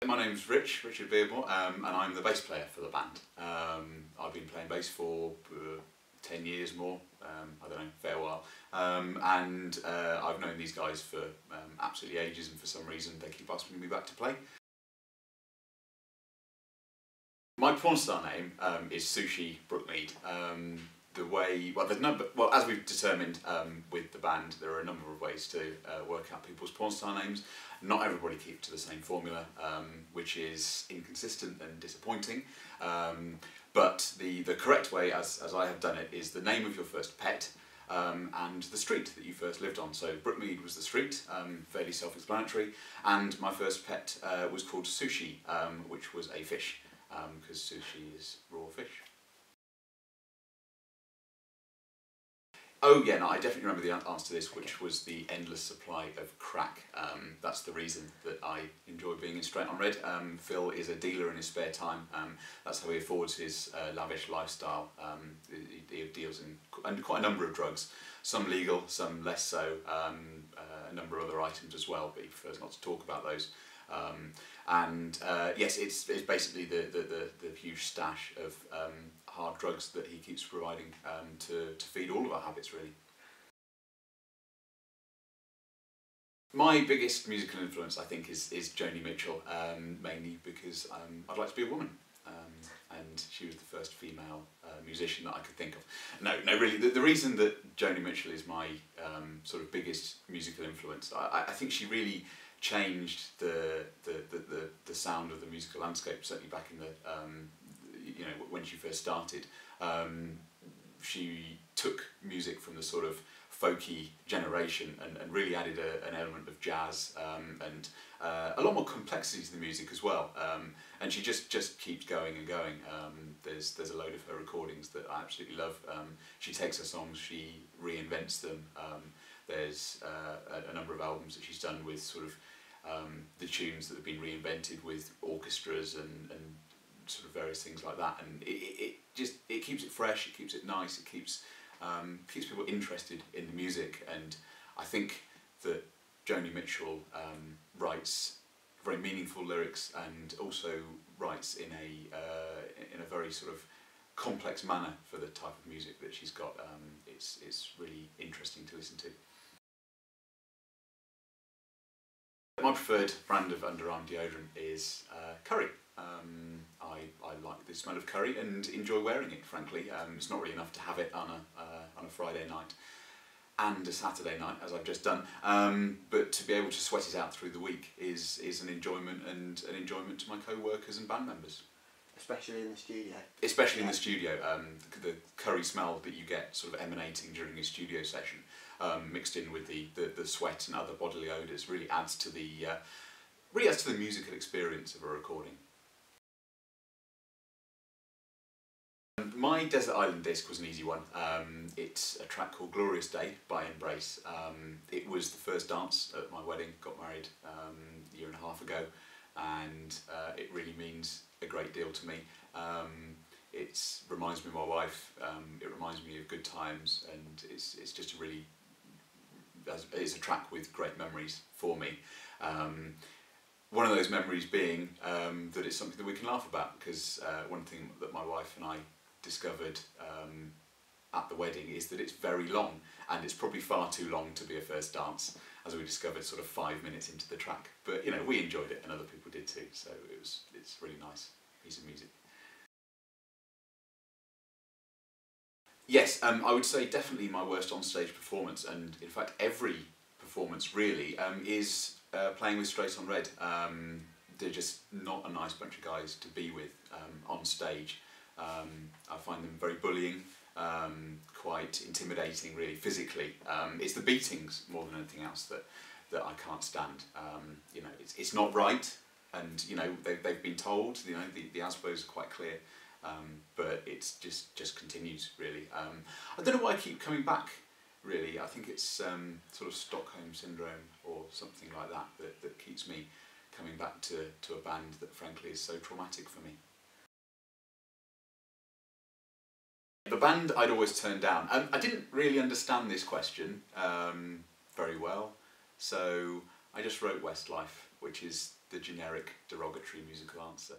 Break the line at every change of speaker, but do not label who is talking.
My name's Richard Beardmore, and I'm the bass player for the band. I've been playing bass for 10 years more, I don't know, fair while, and I've known these guys for absolutely ages, and for some reason they keep asking me back to play. My porn star name is Sushi Brookmead. Well, as we've determined with the band, there are a number of ways to work out people's porn star names. Not everybody keeps to the same formula, which is inconsistent and disappointing. But the correct way, as I have done it, is the name of your first pet and the street that you first lived on. So Brookmead was the street, fairly self-explanatory, and my first pet was called Sushi, which was a fish, because sushi is raw fish. Oh yeah, no, I definitely remember the answer to this, which was the endless supply of crack. That's the reason that I enjoy being in Straight on Red. Phil is a dealer in his spare time. That's how he affords his lavish lifestyle. He deals in quite a number of drugs, some legal, some less so, a number of other items as well, but he prefers not to talk about those. Yes, it's basically the huge stash of hard drugs that he keeps providing to feed all of our habits, really. My biggest musical influence, I think, is Joni Mitchell, mainly because I'd like to be a woman, and she was the first female musician that I could think of. No, really, the reason that Joni Mitchell is my sort of biggest musical influence, I think she really changed the sound of the musical landscape, certainly back in the when she first started. She took music from the sort of folky generation and really added an element of jazz and a lot more complexity to the music as well. And she just keeps going and going. There's a load of her recordings that I absolutely love. She takes her songs, she reinvents them. There's a number of albums that she's done with sort of the tunes that have been reinvented with orchestras and sort of various things like that, and it keeps it fresh, it keeps it nice, it keeps people interested in the music. And I think that Joni Mitchell writes very meaningful lyrics and also writes in a very sort of complex manner for the type of music that she's got. It's really interesting to listen to. My preferred brand of underarm deodorant is curry. I like the smell of curry and enjoy wearing it, frankly. It's not really enough to have it on a Friday night and a Saturday night, as I've just done, but to be able to sweat it out through the week is an enjoyment, and an enjoyment to my co-workers and band members.
Especially in the studio.
Especially in the studio. The curry smell that you get sort of emanating during a studio session, mixed in with the sweat and other bodily odours, really adds to the musical experience of a recording. My Desert Island disc was an easy one. It's a track called Glorious Day by Embrace. It was the first dance at my wedding. Got married a year and a half ago, and it really means a great deal to me. It reminds me of my wife, it reminds me of good times, and it's just it's a track with great memories for me. One of those memories being that it's something that we can laugh about, because one thing that my wife and I discovered at the wedding is that it's very long, and it's probably far too long to be a first dance, as we discovered sort of 5 minutes into the track. But we enjoyed it, and other people did too, so it's really nice piece of music. Yes, I would say definitely my worst onstage performance, and in fact every performance really, is playing with Straight on Red. They're just not a nice bunch of guys to be with on stage. I find them very bullying, quite intimidating really physically. It's the beatings more than anything else that I can't stand. It's not right, and they've been told. The ASBOs are quite clear, but it's just continues really. I don't know why I keep coming back. Really, I think it's sort of Stockholm syndrome or something like that that keeps me coming back to a band that frankly is so traumatic for me. The band I'd always turn down. I didn't really understand this question very well, so I just wrote Westlife, which is the generic derogatory musical answer.